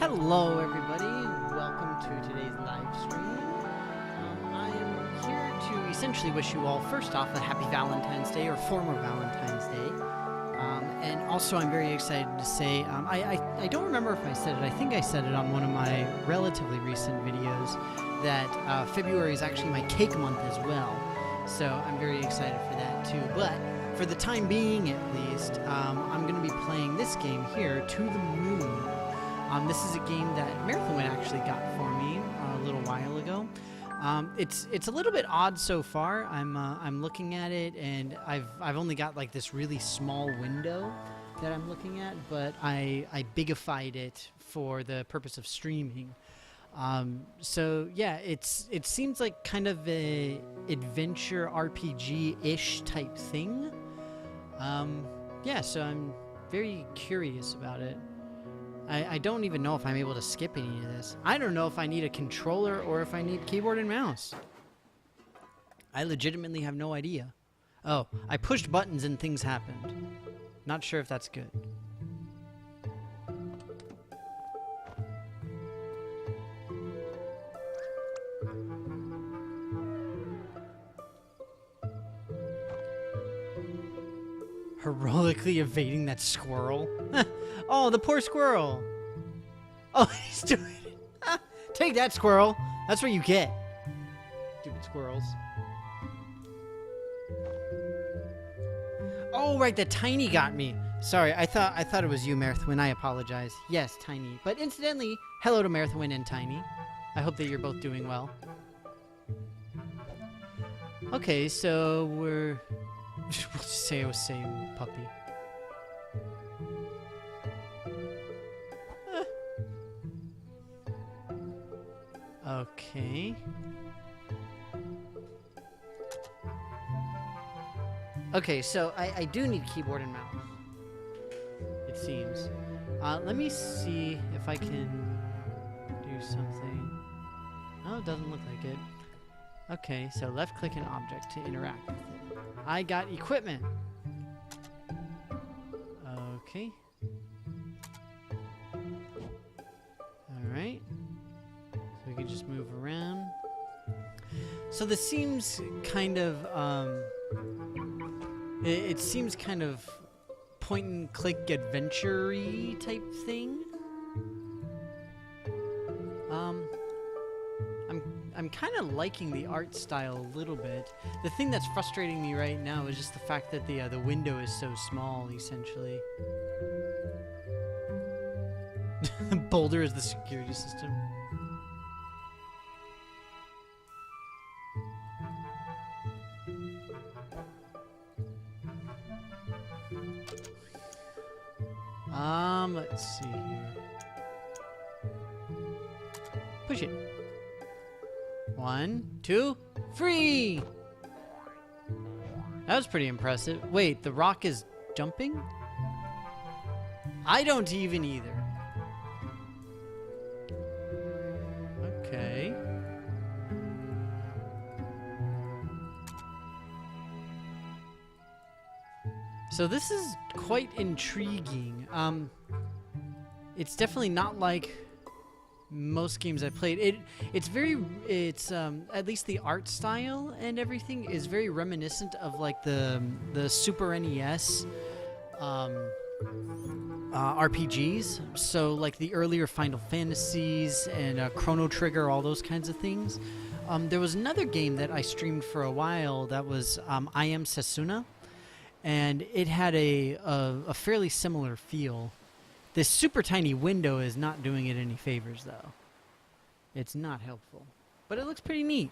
Hello everybody, welcome to today's live stream. I am here to essentially wish you all first off a happy Valentine's Day or former Valentine's Day. And also I'm very excited to say, I don't remember if I said it, I think I said it on one of my relatively recent videos, that February is actually my cake month as well. So I'm very excited for that too. But for the time being at least, I'm going to be playing this game here, To the Moon. This is a game that Marathon actually got for me a little while ago. It's a little bit odd so far. I'm looking at it, and I've only got like this really small window that I'm looking at, but I bigified it for the purpose of streaming. So yeah, it seems like kind of a adventure RPG-ish type thing. Yeah, so I'm very curious about it. I don't even know if I'm able to skip any of this. I don't know if I need a controller or if I need keyboard and mouse. I legitimately have no idea. Oh, I pushed buttons and things happened. Not sure if that's good. Heroically evading that squirrel. Oh, the poor squirrel. Oh, he's doing it. Take that, squirrel. That's what you get. Stupid squirrels. Oh, right, the Tiny got me. Sorry, I thought it was you, Marathon. I apologize. Yes, Tiny. But incidentally, hello to Marathon and Tiny. I hope that you're both doing well. Okay, so we'll just say it was same puppy. Okay. Okay, so I do need keyboard and mouse. It seems. Let me see if I can do something. Oh, it doesn't look like it. Okay, so left click an object to interact with it. I got equipment. Okay. Alright. So we can just move around. So this seems kind of, it seems kind of point and click adventure-y type thing. I'm kind of liking the art style a little bit. The thing that's frustrating me right now is just the fact that the window is so small, essentially. Boulder is the security system. Let's see here. Push it. 1, 2, 3! That was pretty impressive. Wait, the rock is jumping? I don't even either. Okay. So this is quite intriguing. It's definitely not like most games I've played. It's at least the art style and everything is very reminiscent of like the Super NES RPGs. So like the earlier Final Fantasies and Chrono Trigger, all those kinds of things. There was another game that I streamed for a while that was I Am Setsuna, and it had a fairly similar feel. This super tiny window is not doing it any favors, though. It's not helpful. But it looks pretty neat.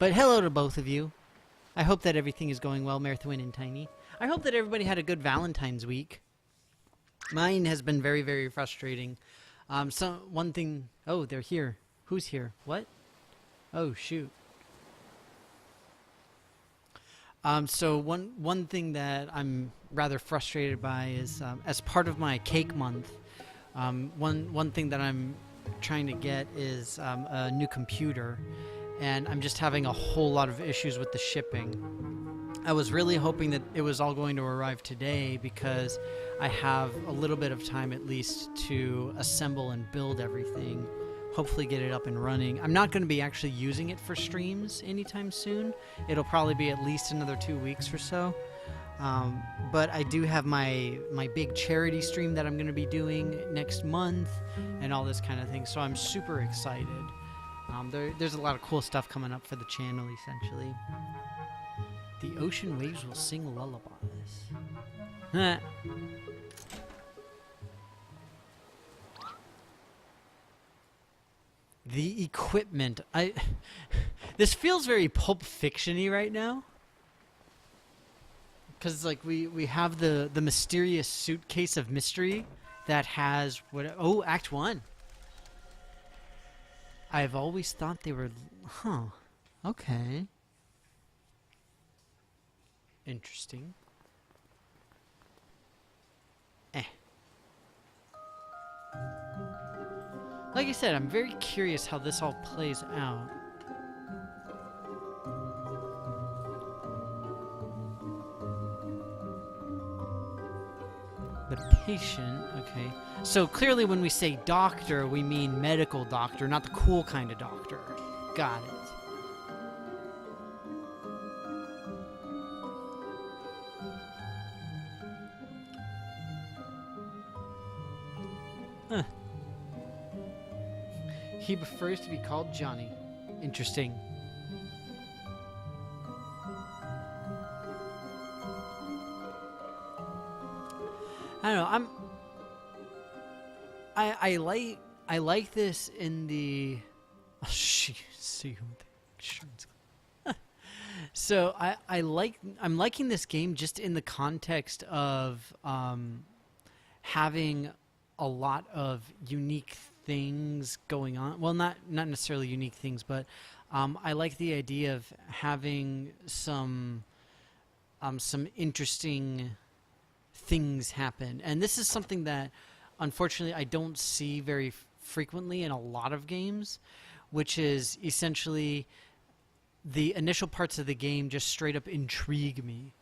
But hello to both of you. I hope that everything is going well, Marathon and Tiny. I hope that everybody had a good Valentine's week. Mine has been very, very frustrating. So one thing... Oh, they're here. Who's here? What? Oh, shoot. So one thing that I'm rather frustrated by is as part of my cake month, one thing that I'm trying to get is a new computer, and I'm just having a whole lot of issues with the shipping. I was really hoping that it was all going to arrive today because I have a little bit of time at least to assemble and build everything, hopefully get it up and running. I'm not going to be actually using it for streams anytime soon. It'll probably be at least another 2 weeks or so. But I do have my big charity stream that I'm going to be doing next month and all this kind of thing, so I'm super excited. There's a lot of cool stuff coming up for the channel, essentially. The ocean waves will sing lullabies. The equipment. This feels very Pulp Fiction-y right now. Because like we have the mysterious suitcase of mystery that has what? Oh, Act 1. I've always thought they were. Huh. Okay. Interesting. Like I said, I'm very curious how this all plays out. The patient, okay. So clearly when we say doctor, we mean medical doctor, not the cool kind of doctor. Got it. Huh. He prefers to be called Johnny. Interesting. I don't know. I like this in the. Oh, see insurance. So I'm liking this game just in the context of having a lot of unique things going on. Well, not necessarily unique things, but I like the idea of having some interesting things happen. And this is something that unfortunately I don't see very frequently in a lot of games, which is essentially the initial parts of the game just straight up intrigue me.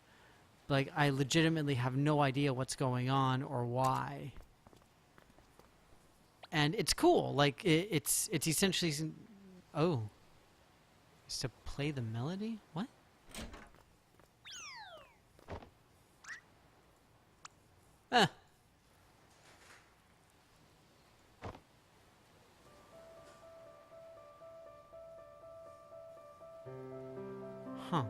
Like I legitimately have no idea what's going on or why. And it's cool. Like it's essentially it's to play the melody? What? Ah. Huh.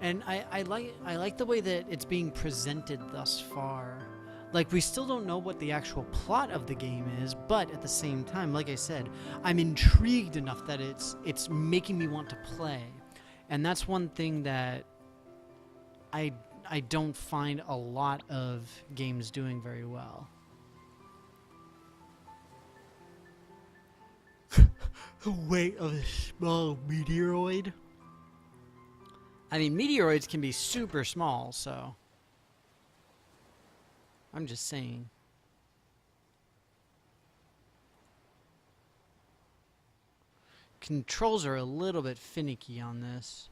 And I like the way that it's being presented thus far. Like we still don't know what the actual plot of the game is, but at the same time, like I said, I'm intrigued enough that it's making me want to play. And that's one thing that I don't find a lot of games doing very well. The weight of a small meteoroid. I mean, meteoroids can be super small, so I'm just saying. Controls are a little bit finicky on this.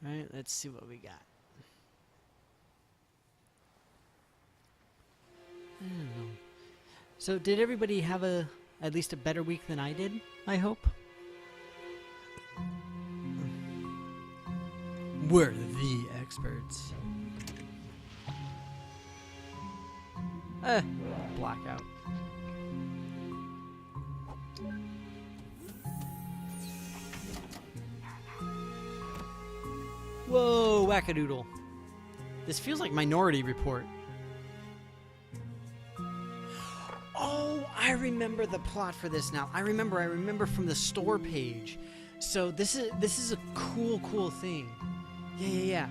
Alright, let's see what we got. I don't know. So did everybody have at least a better week than I did, I hope? We're the experts. Blackout. Whoa, wackadoodle. This feels like Minority Report. Oh, I remember the plot for this now. I remember from the store page. So this is a cool thing. Yeah.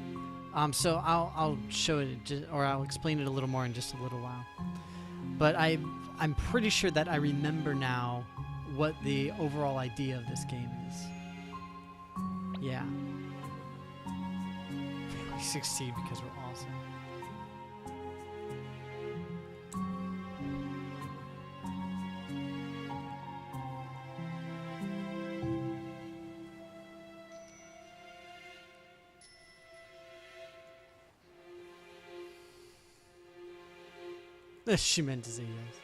So I'll show it or I'll explain it a little more in just a little while. But I'm pretty sure that I remember now what the overall idea of this game is. Yeah. We succeed because we're awesome. She meant to say yes.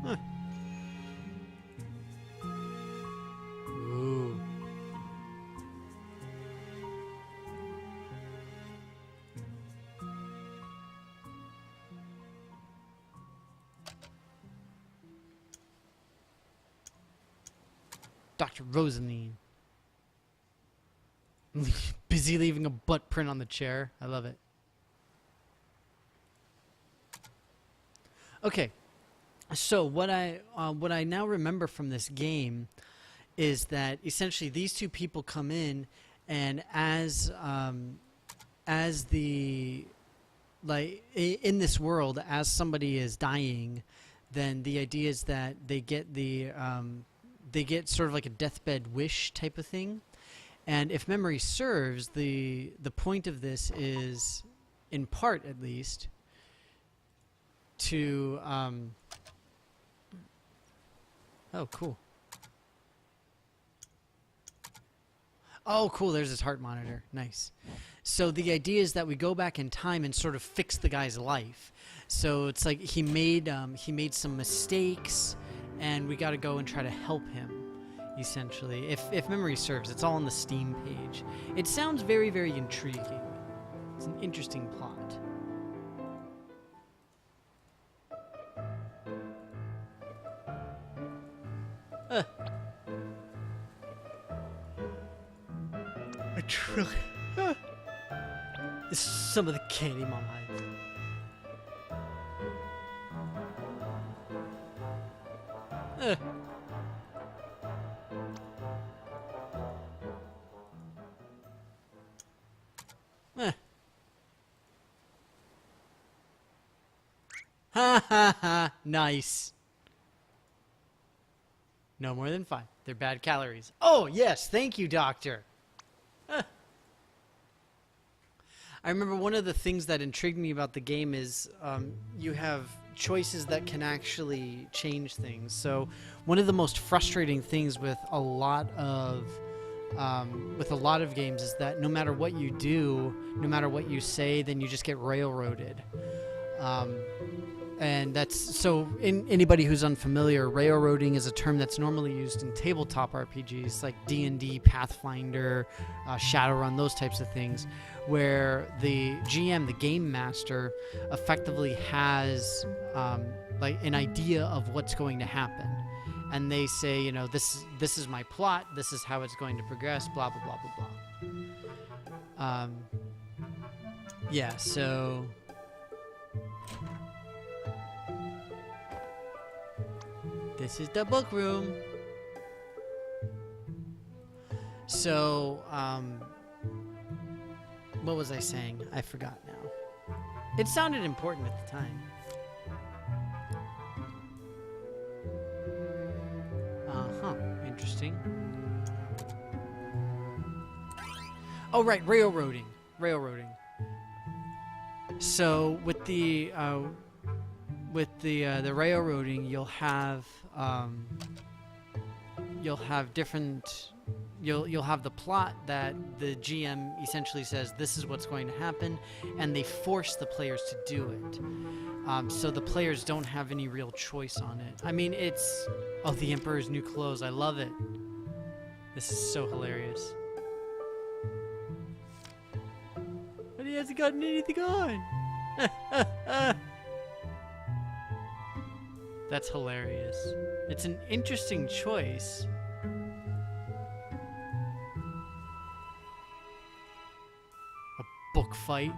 Huh. Ooh. Dr. Rosaline. Busy leaving a butt print on the chair. I love it. Okay. So what I now remember from this game is that essentially these two people come in, and as the in this world, as somebody is dying, then the idea is that they get sort of like a deathbed wish type of thing. And if memory serves, the point of this is, in part at least, to oh, cool. Oh, cool. There's his heart monitor. Nice. So the idea is that we go back in time and sort of fix the guy's life. So it's like he made some mistakes, and we got to go and try to help him, essentially. If memory serves, it's all on the Steam page. It sounds very, very intriguing. It's an interesting plot. A trillion. This is some of the candy Mom hides. Ha ha ha. Nice. No more than 5. They're bad calories. Oh, yes. Thank you, Doctor. I remember one of the things that intrigued me about the game is you have choices that can actually change things. So one of the most frustrating things with a lot of games is that no matter what you do, no matter what you say, then you just get railroaded. And that's so. Anybody who's unfamiliar, railroading is a term that's normally used in tabletop RPGs like D&D, Pathfinder, Shadowrun, those types of things, where the GM, the game master, effectively has like an idea of what's going to happen, and they say, you know, this is my plot, this is how it's going to progress, blah blah blah blah blah. Yeah. So. This is the book room. So, what was I saying? I forgot now. It sounded important at the time. Uh-huh. Interesting. Oh, right. Railroading. So, with the railroading, you'll have the plot that the GM essentially says this is what's going to happen, and they force the players to do it. So the players don't have any real choice on it. I mean, it's the Emperor's New Clothes. I love it. This is so hilarious. But he hasn't gotten anything on. That's hilarious. It's an interesting choice. A book fight.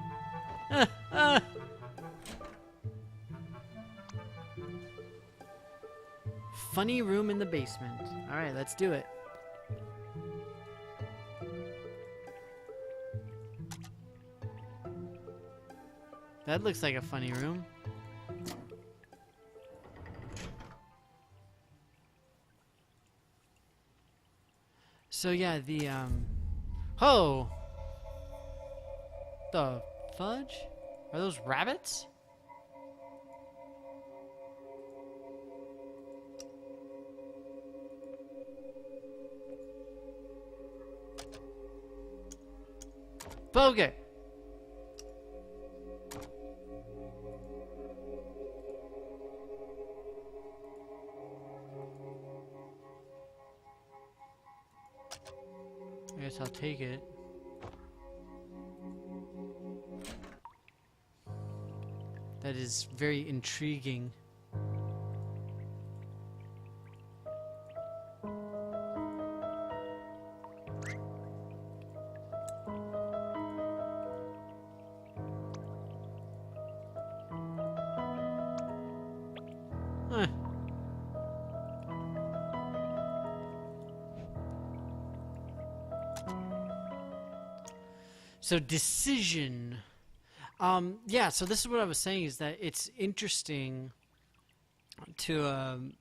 Funny room in the basement. All right, let's do it. That looks like a funny room. So yeah, the oh, the fudge? Are those rabbits? Bogey. I guess I'll take it. That is very intriguing. Huh. So decision. Yeah, so this is what I was saying, is that it's interesting to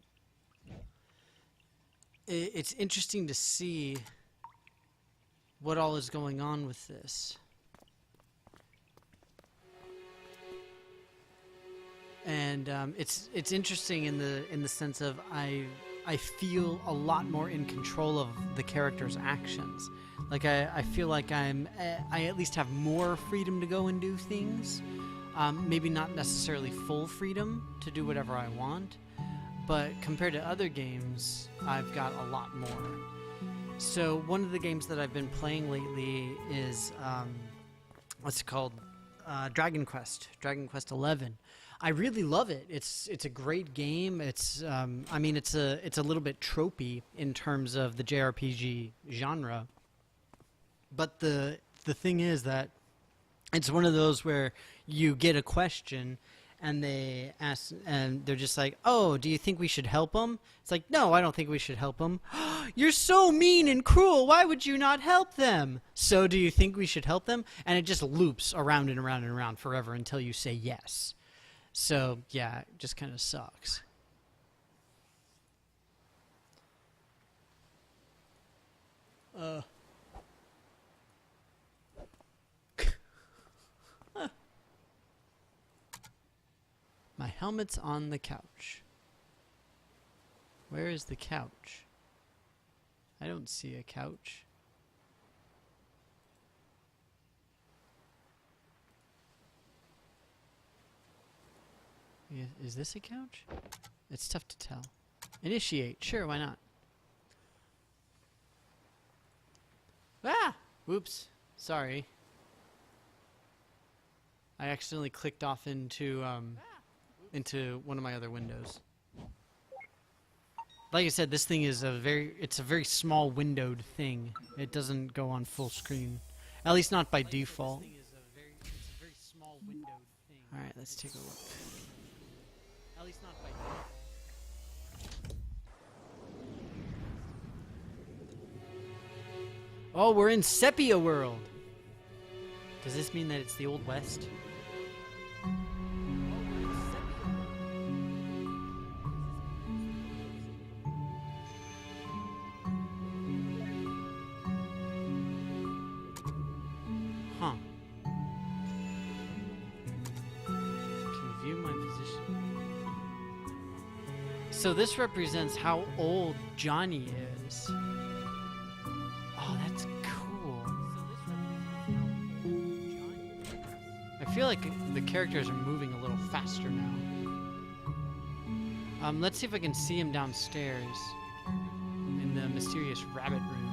it's interesting to see what all is going on with this. And it's interesting in the sense of I feel a lot more in control of the character's actions. Like I feel like I at least have more freedom to go and do things. Maybe not necessarily full freedom to do whatever I want, but compared to other games, I've got a lot more. So one of the games that I've been playing lately is what's it called? Dragon Quest 11. I really love it. It's a great game. It's I mean it's a little bit tropey in terms of the JRPG genre. But the thing is that it's one of those where you get a question and they ask and they're just like, "Oh, do you think we should help them?" It's like, "No, I don't think we should help them." "You're so mean and cruel. Why would you not help them?" "So do you think we should help them?" And it just loops around and around and around forever until you say yes. So, yeah, it just kind of sucks. My helmet's on the couch. Where is the couch? I don't see a couch. Is this a couch? It's tough to tell. Initiate. Sure, why not? Ah! Whoops. Sorry. I accidentally clicked off into one of my other windows. Like I said, this thing is it's a very small windowed thing. It doesn't go on full screen. At least not by default. Alright, let's take a look. At least not by default. Oh, we're in Sepia World! Does this mean that it's the Old West? Huh. Can view my position. So this represents how old Johnny is. Oh, that's cool. I feel like the characters are moving a little faster now. Let's see if I can see him downstairs in the mysterious rabbit room.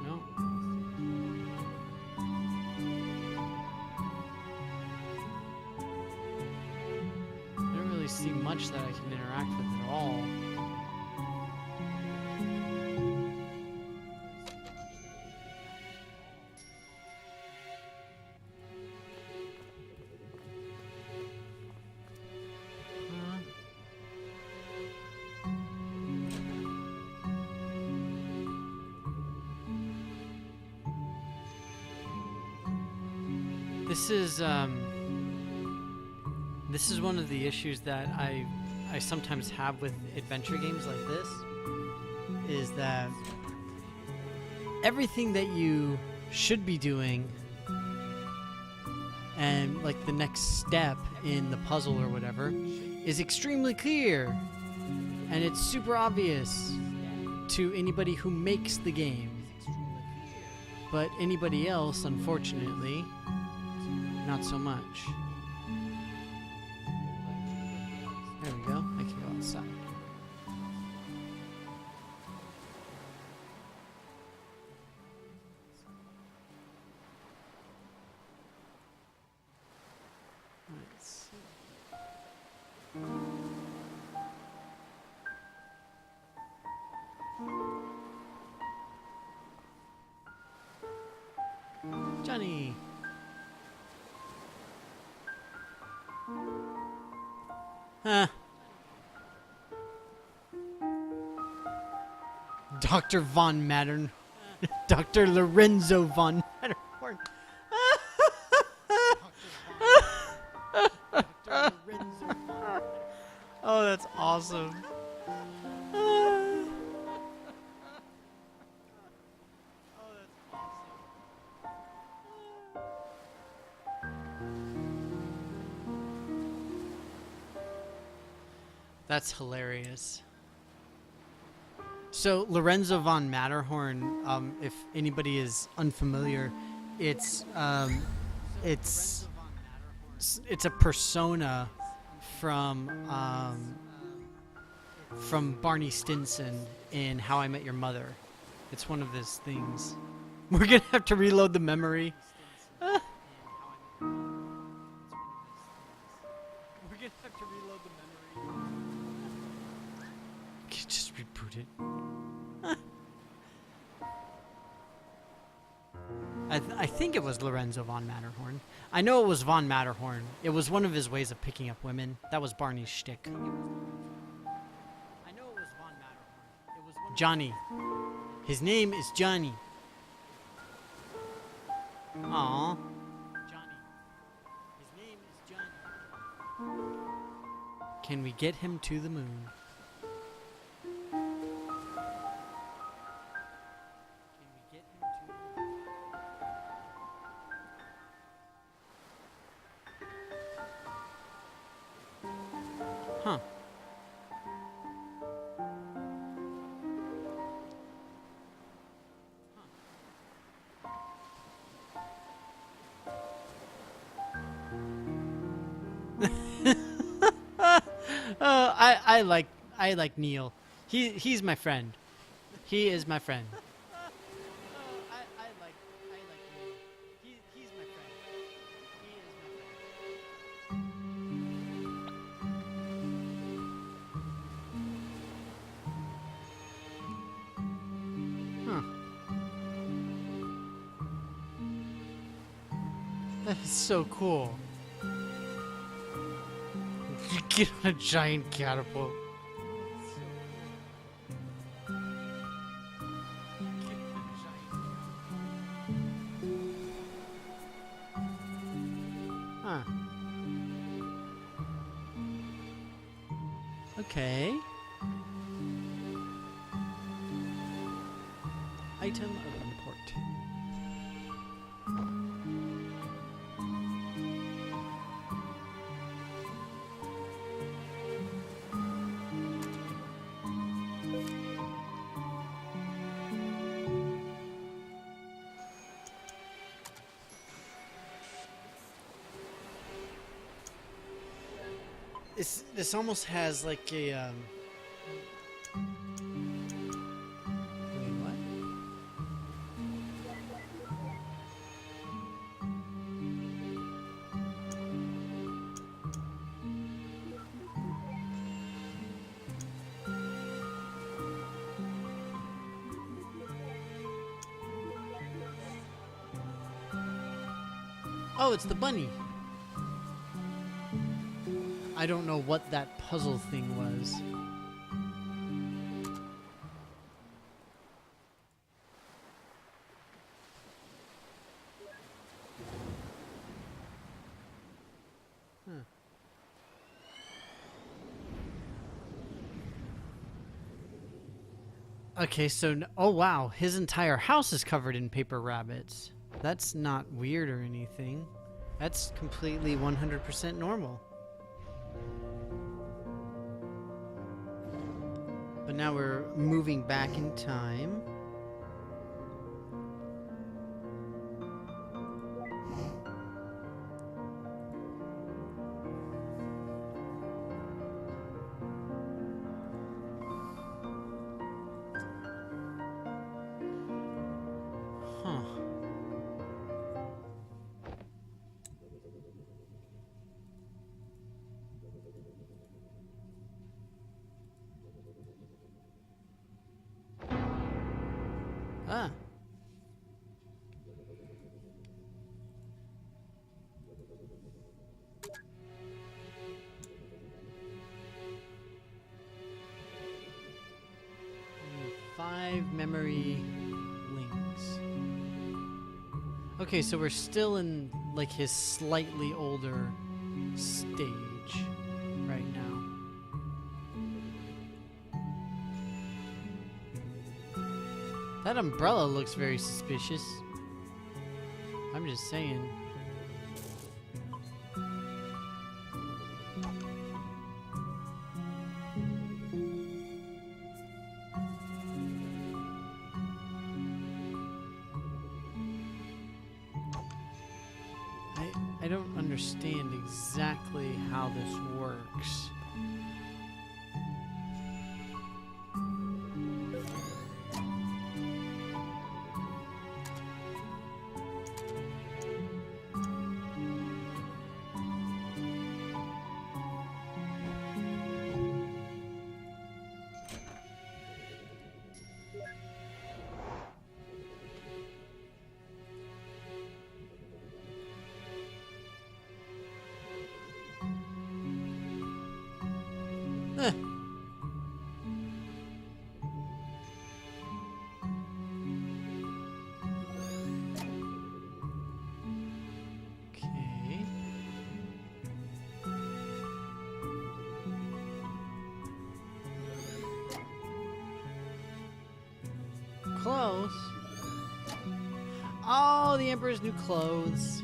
No. I don't really see much that I can interact with at all. This is one of the issues that I sometimes have with adventure games like this, is that everything that you should be doing and like the next step in the puzzle or whatever is extremely clear, and it's super obvious to anybody who makes the game. But anybody else, unfortunately, not so much. There we go. I can go outside. Let's see. Johnny. Huh. Dr. Von Mattern. Dr. Lorenzo Von Matterhorn. Oh, that's awesome. That's hilarious. So Lorenzo von Matterhorn, if anybody is unfamiliar, it's a persona from Barney Stinson in How I Met Your Mother. It's one of those things. We're gonna have to reload the memory. We're gonna have to reload the memory. Just reboot it. I think it was Lorenzo von Matterhorn. I know it was von Matterhorn. It was one of his ways of picking up women. That was Barney's shtick. I know it was von Matterhorn. It was Johnny. His name is Johnny. Aww. Johnny. His name is Johnny. Can we get him to the moon? Huh. I like Neil. He's my friend. He is my friend. I like Neil. He's my friend. He is my friend. Huh. That is so cool. Get on a giant catapult. Huh. Okay. Item of import. This almost has like a wait, what? Oh, it's the bunny. I don't know what that puzzle thing was. Okay, so oh wow, his entire house is covered in paper rabbits. That's not weird or anything. That's completely 100% normal. But now we're moving back in time. Huh. Ah. Five memory links. Okay, so we're still in like his slightly older stage right now. That umbrella looks very suspicious. I'm just saying. I don't understand exactly how this works. Eh. Okay. Close. Oh, the Emperor's new clothes.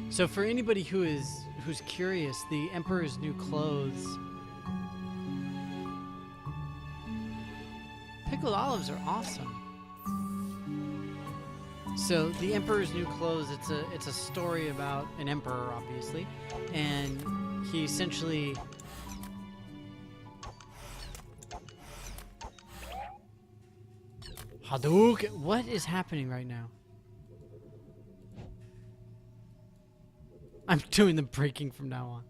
So for anybody who's curious, the Emperor's new clothes. Pickled olives are awesome. So the Emperor's new clothes, it's a story about an emperor, obviously, and he essentially Hadouken. What is happening right now? I'm doing the breaking from now on.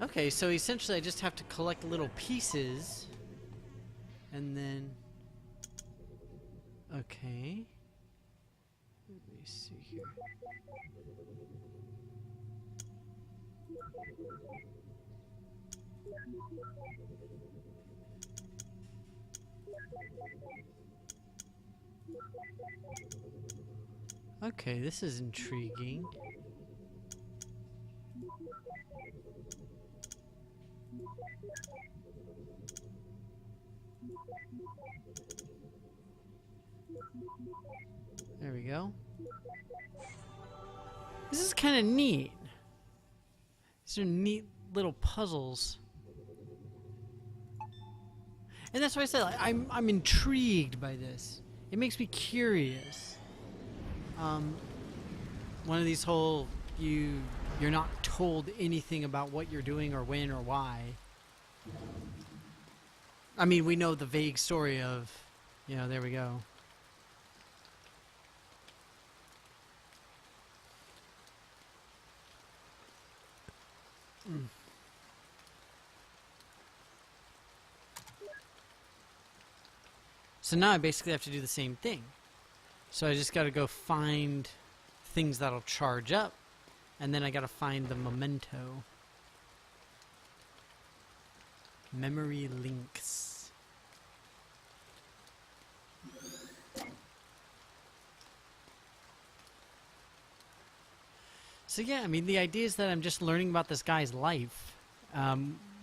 Okay, so essentially I just have to collect little pieces and then okay. Let me see here. Okay, this is intriguing. There we go. This is kind of neat. These are neat little puzzles. And that's why I said like, I'm intrigued by this. It makes me curious. One of these whole you're not told anything about what you're doing or when or why. I mean, we know the vague story of, you know, there we go. So now I basically have to do the same thing. So I just got to go find things that'll charge up, and then I got to find the memento. Memory links. So yeah, I mean, the idea is that I'm just learning about this guy's life,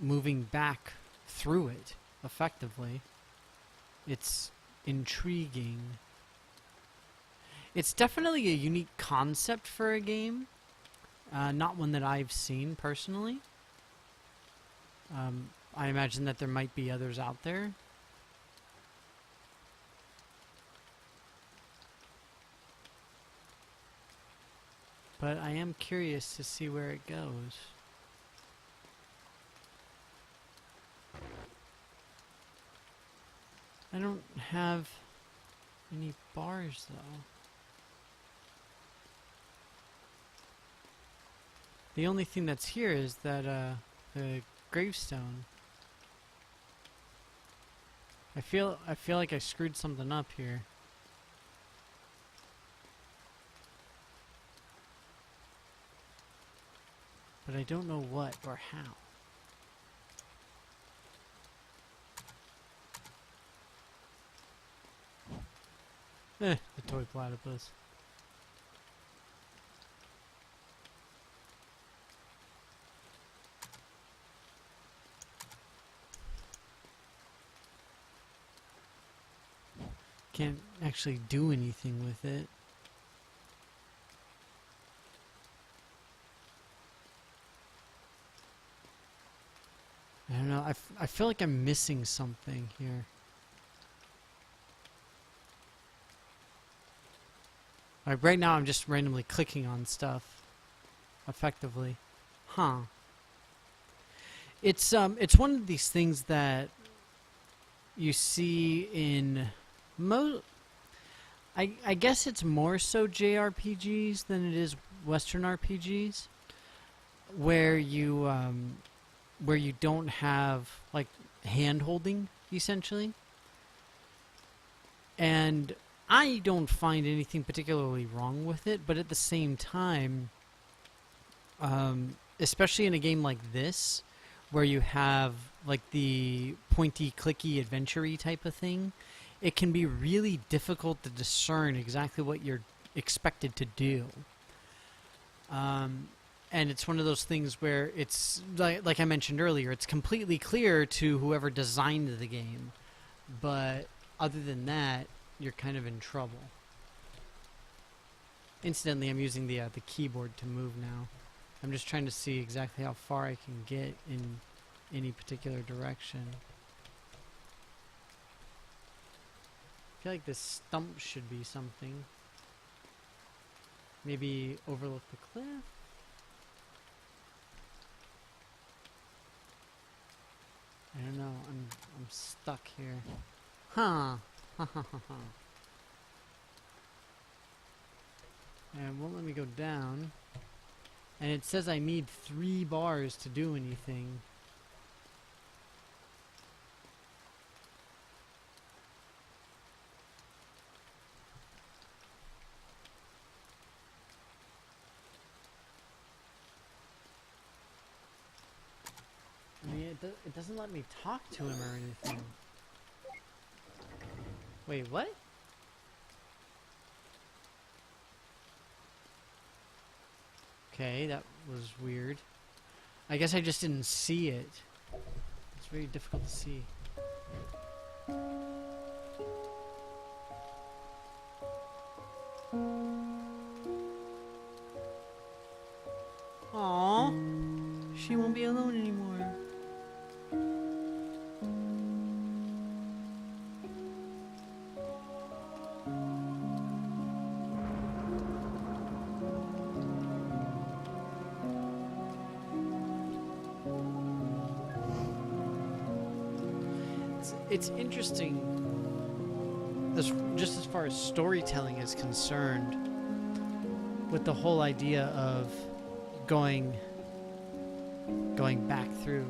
moving back through it, effectively. It's intriguing. It's definitely a unique concept for a game. Not one that I've seen personally. I imagine that there might be others out there. But I am curious to see where it goes. I don't have any bars though. The only thing that's here is that the gravestone. I feel like I screwed something up here. But I don't know what or how. The toy platypus. Can't actually do anything with it. I don't know, I feel like I'm missing something here. Like right now I'm just randomly clicking on stuff. Effectively. Huh. It's one of these things that you see in I guess it's more so JRPGs than it is Western RPGs, where you don't have like hand holding essentially. And I don't find anything particularly wrong with it, but at the same time, especially in a game like this, where you have like the pointy, clicky, adventure-y type of thing, it can be really difficult to discern exactly what you're expected to do. And it's one of those things where it's, like I mentioned earlier, it's completely clear to whoever designed the game. But other than that, you're kind of in trouble. Incidentally, I'm using the keyboard to move now. I'm just trying to see exactly how far I can get in any particular direction. I feel like this stump should be something. Maybe overlook the cliff? I don't know. I'm stuck here. Huh. And it won't let me go down. And it says I need 3 bars to do anything. I mean, it doesn't let me talk to him or anything. Wait, what? Okay, that was weird. I guess I just didn't see it. It's very difficult to see. Aww, she won't be alone anymore. It's interesting, just as far as storytelling is concerned, with the whole idea of going back through.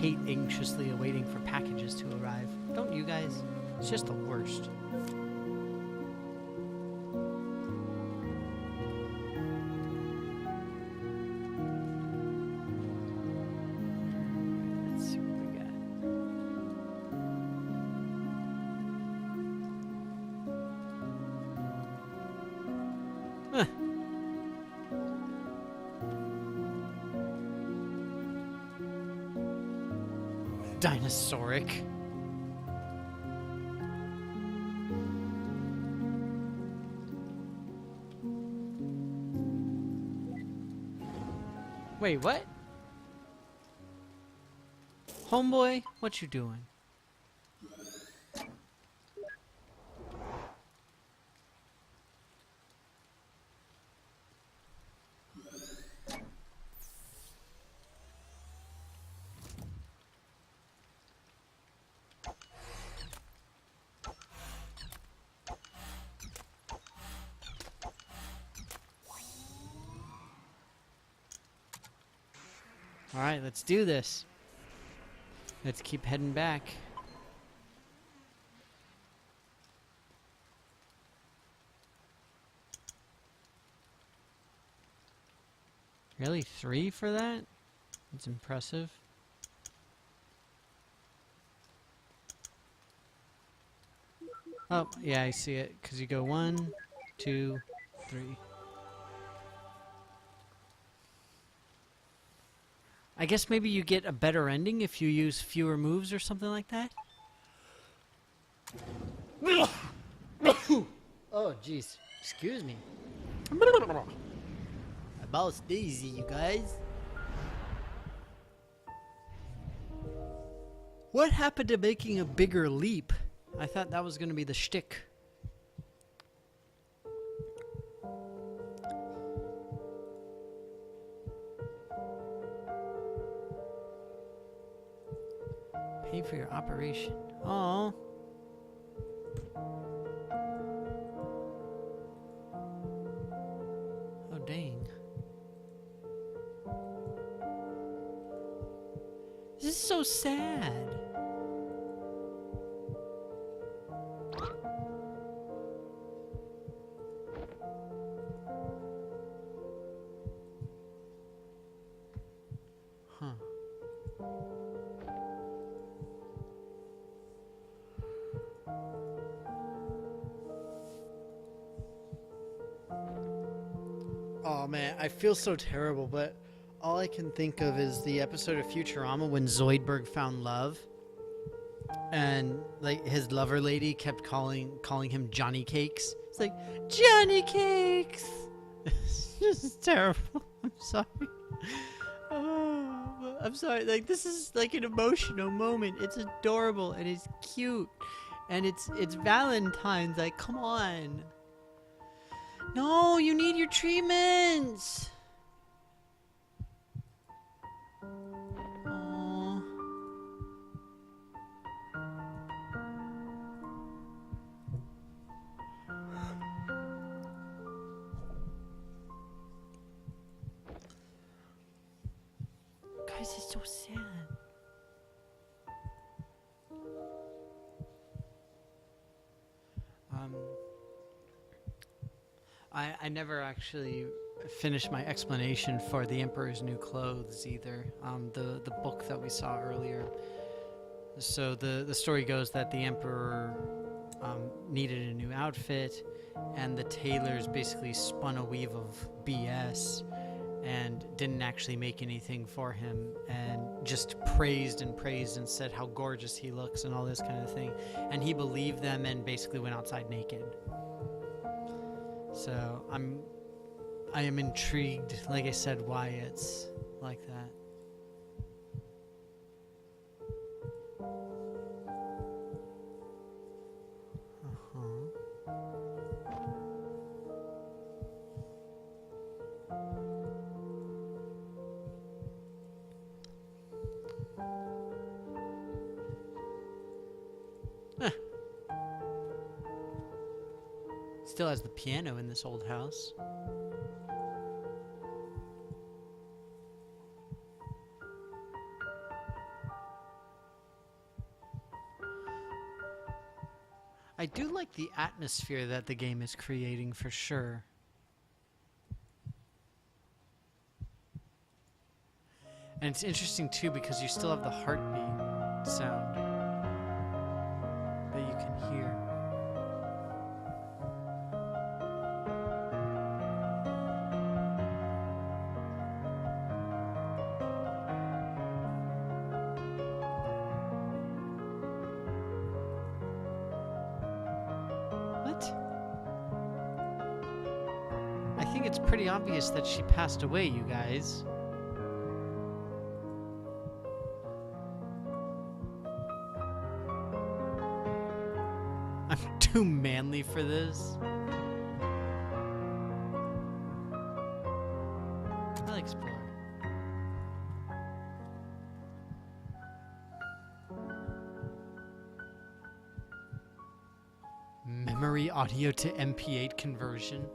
hate anxiously awaiting for packages to arrive. Don't you guys? It's just the worst. Let's see what we got. Huh. Dinosauric. Wait, what? Homeboy, what you doing? Alright, let's do this. Let's keep heading back. Really? 3 for that? That's impressive. Oh, yeah, I see it. Because you go 1, 2, 3. I guess maybe you get a better ending if you use fewer moves or something like that? Oh, jeez. Excuse me. My boss Daisy, you guys. What happened to making a bigger leap? I thought that was going to be the shtick. Pay for your operation. Oh. Oh, dang. This is so sad. Huh. Oh man, I feel so terrible, but all I can think of is the episode of Futurama when Zoidberg found love, and like his lover lady kept calling him Johnny Cakes. It's like Johnny Cakes. It's just terrible. I'm sorry. Oh, I'm sorry. Like this is like an emotional moment. It's adorable and it's cute, and it's Valentine's. Like come on. No, you need your treatments. Aww. Guys, it's so sad. I never actually finished my explanation for The Emperor's New Clothes either. The book that we saw earlier. So the story goes that the Emperor needed a new outfit, and the tailors basically spun a weave of BS and didn't actually make anything for him, and just praised and said how gorgeous he looks and all this kind of thing. And he believed them and basically went outside naked. So I am intrigued, like I said, why it's like that. Still has the piano in this old house. like the atmosphere that the game is creating for sure. And it's interesting too because you still have the heartbeat sound that you can hear. What? I think it's pretty obvious that she passed away, you guys. I'm too manly for this. I'll explore. Memory audio to MP8 conversion.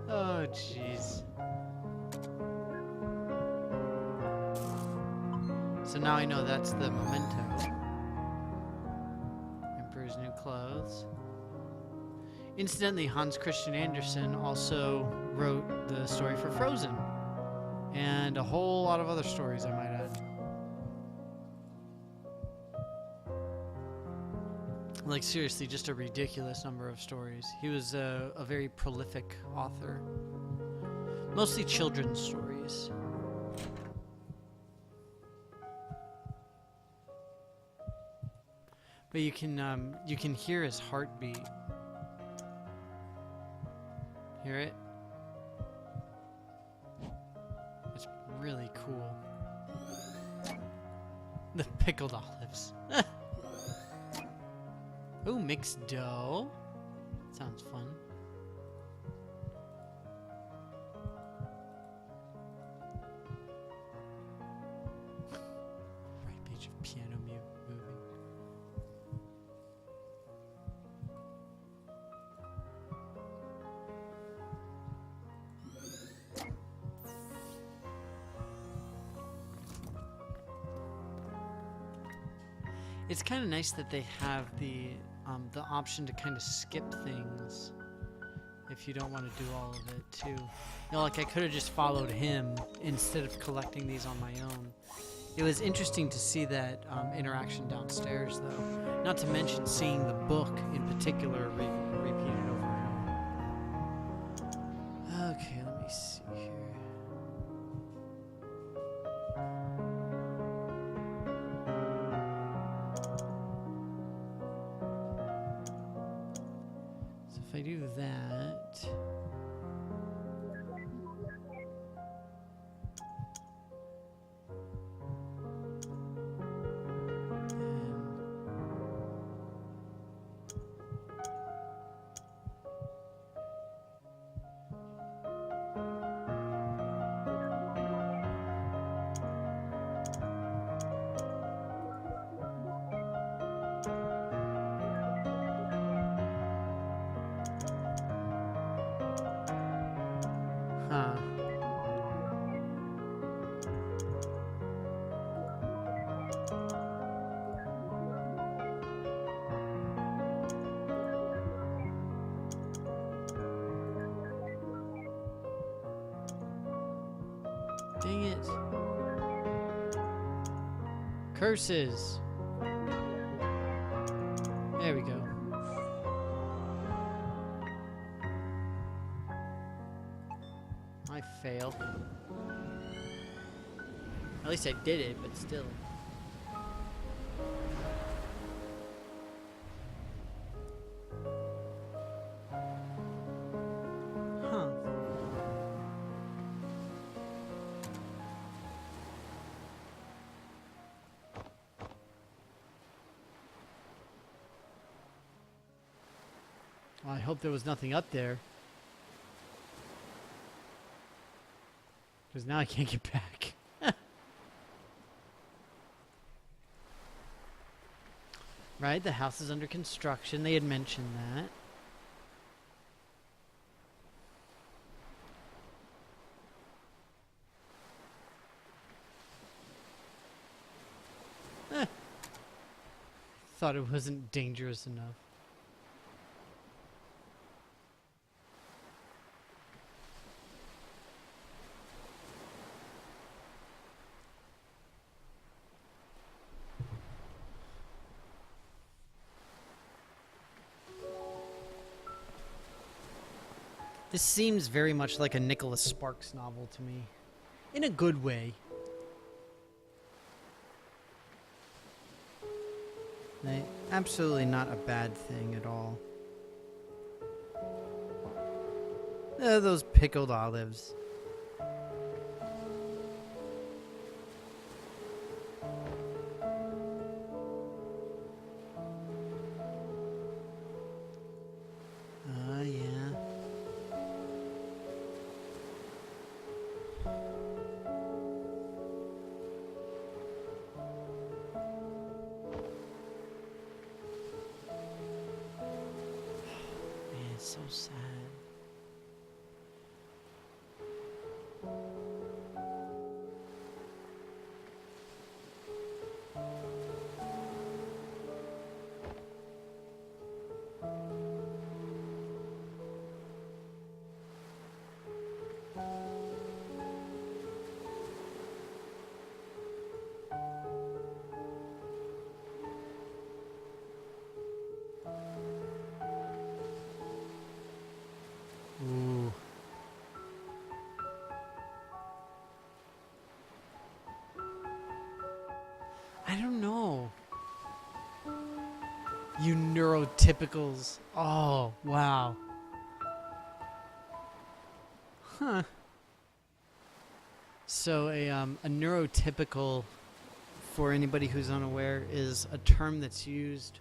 Oh, jeez. So now I know that's the memento. Emperor's New Clothes. Incidentally, Hans Christian Andersen also wrote the story for Frozen. And a whole lot of other stories, I might add. Like, seriously, just a ridiculous number of stories. He was a very prolific author. Mostly children's stories. But you can hear his heartbeat. Hear it? It's really cool. The pickled olives. Ooh, mixed dough. Sounds fun. Right page of piano moving. It's kind of nice that they have the option to kind of skip things if you don't want to do all of it too. You know, like I could have just followed him instead of collecting these on my own. It was interesting to see that interaction downstairs though. Not to mention seeing the book in particular repeated over and over. Okay, let me see here. If I do that, dang it. Curses. There we go. I failed. At least I did it, but still. Huh. Well, I hope there was nothing up there. Because now I can't get back. Right, the house is under construction. They had mentioned that. thought it wasn't dangerous enough. This seems very much like a Nicholas Sparks novel to me. In a good way. Absolutely not a bad thing at all. Those pickled olives. Yeah. Man, it's so sad. Ooh. I don't know. You neurotypicals. Oh, wow. Huh. So a neurotypical, for anybody who's unaware, is a term that's used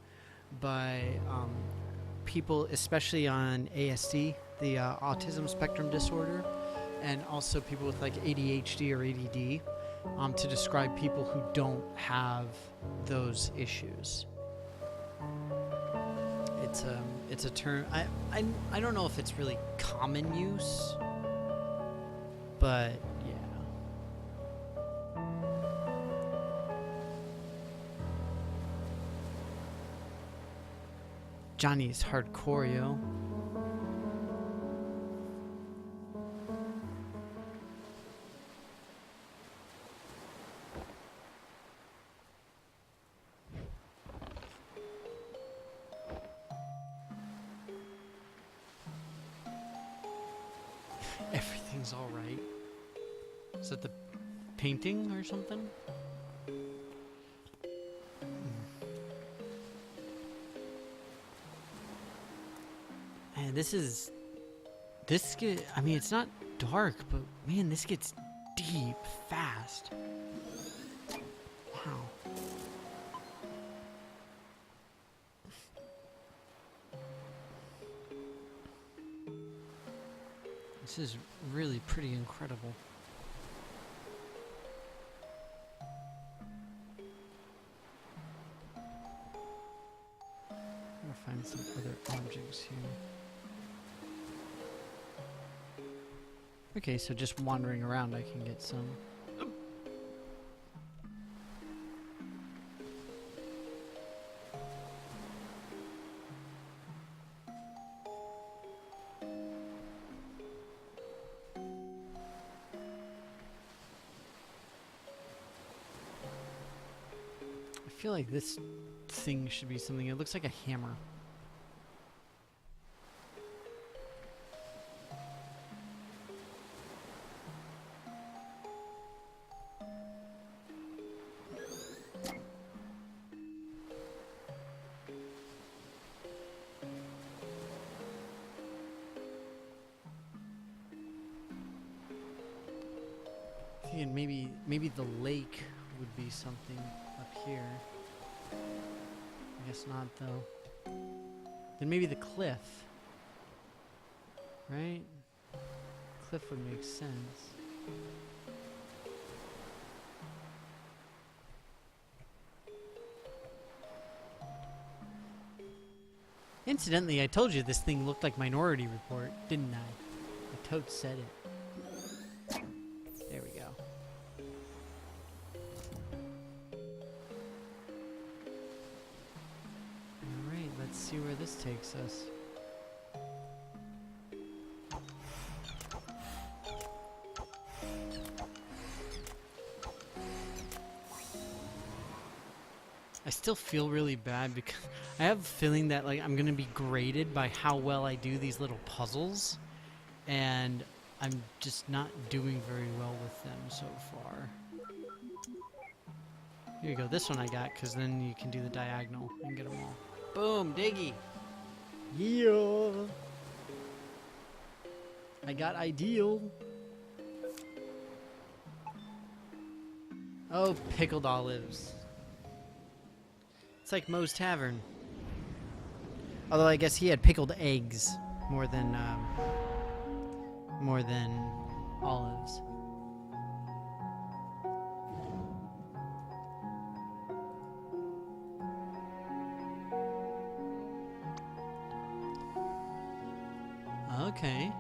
by people, especially on ASD, the autism spectrum disorder, and also people with like ADHD or ADD, to describe people who don't have those issues. It's a term. I don't know if it's really common use, but yeah. Johnny's hardcore, yo. Everything's all right. Is that the painting or something? Man, I mean, it's not dark, but man, this gets deep fast. Wow. This is really pretty incredible. I'm gonna find some other objects here. Okay, so just wandering around I can get some. I feel like this thing should be something. It looks like a hammer. And maybe the lake would be something up here. I guess not, though. Then maybe the cliff. Right? Cliff would make sense. Incidentally, I told you this thing looked like Minority Report, didn't I? The toad said it. There we go. see where this takes us. I still feel really bad because I have a feeling that like I'm gonna be graded by how well I do these little puzzles, and I'm just not doing very well with them so far. Here you go, this one I got, because then you can do the diagonal and get them all. Boom, diggy! Yeah! I got ideal! Oh, pickled olives. It's like Moe's Tavern. Although I guess he had pickled eggs more than olives. Okay.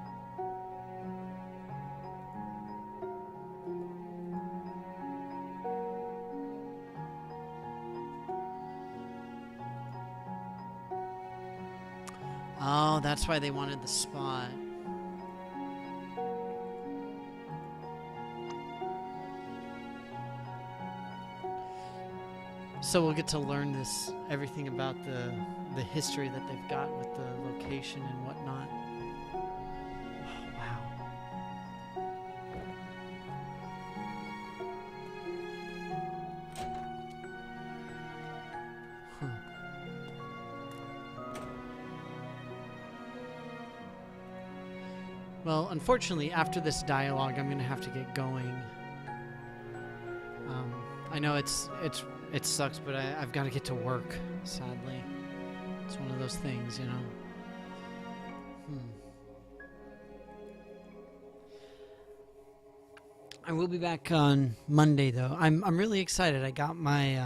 Oh, that's why they wanted the spot. So we'll get to learn everything about the history that they've got with the location and whatnot. Oh, wow. Well, unfortunately, after this dialogue, I'm gonna have to get going. I know it sucks, but I've got to get to work. Sadly, it's one of those things, you know. I will be back on Monday, though. I'm really excited. I got my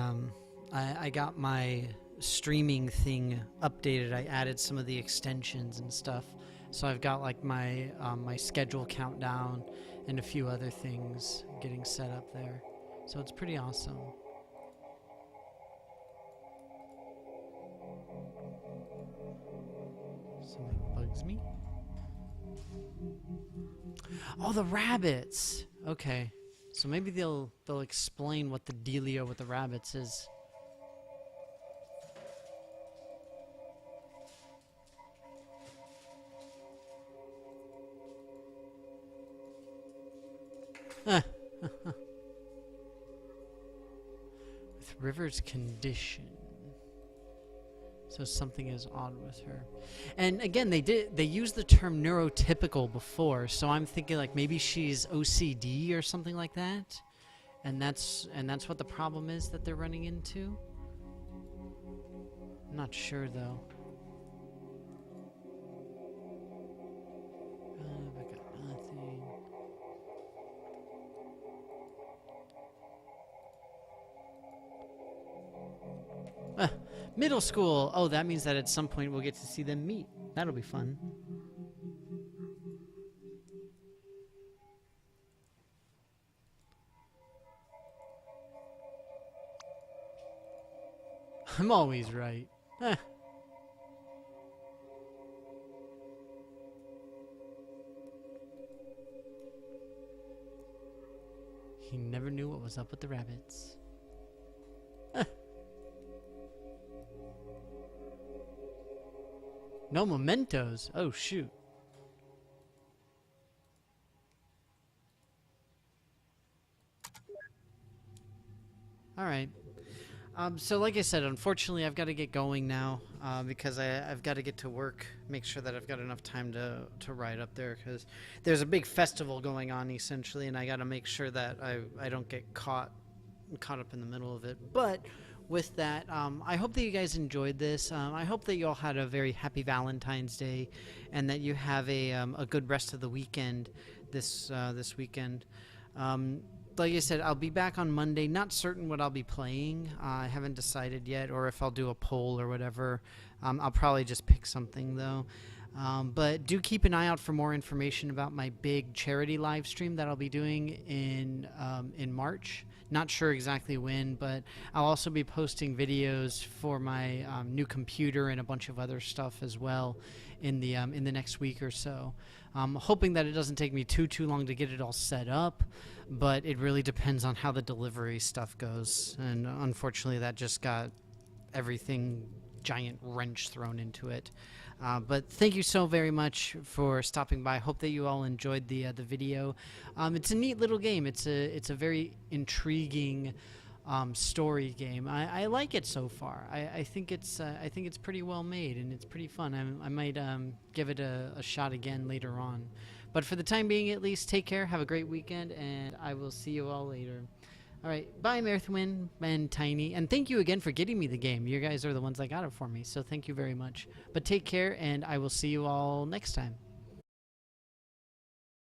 I got my streaming thing updated. I added some of the extensions and stuff. So I've got like my my schedule countdown and a few other things getting set up there. So it's pretty awesome. Something bugs me. Oh, the rabbits. Okay. So maybe they'll explain what the dealio with the rabbits is. With River's condition. So something is odd with her. And again, they used the term neurotypical before, so I'm thinking like maybe she's OCD or something like that. And that's what the problem is that they're running into. I'm not sure though. I got nothing. Middle school. Oh, that means that at some point we'll get to see them meet. That'll be fun. I'm always right. He never knew what was up with the rabbits. No mementos. Oh, shoot. All right. So like I said, unfortunately, I've got to get going now because I've got to get to work, make sure that I've got enough time to ride up there because there's a big festival going on, essentially, and I got to make sure that I don't get caught up in the middle of it. But with that, I hope that you guys enjoyed this. I hope that you all had a very happy Valentine's Day and that you have a good rest of the weekend this weekend. Like I said, I'll be back on Monday. Not certain what I'll be playing. I haven't decided yet, or if I'll do a poll or whatever. I'll probably just pick something, though. But do keep an eye out for more information about my big charity live stream that I'll be doing in March. Not sure exactly when, but I'll also be posting videos for my new computer and a bunch of other stuff as well in the next week or so. Hoping that it doesn't take me too long to get it all set up, but it really depends on how the delivery stuff goes. And unfortunately, that just got everything giant wrench thrown into it. But thank you so very much for stopping by. Hope that you all enjoyed the video. It's a neat little game. It's a very intriguing story game. I like it so far. I think it's pretty well made, and it's pretty fun. I might give it a shot again later on. But for the time being, at least, take care. Have a great weekend, and I will see you all later. All right, bye, Mirthwin and Tiny, and thank you again for getting me the game. You guys are the ones that got it for me, so thank you very much. But take care, and I will see you all next time.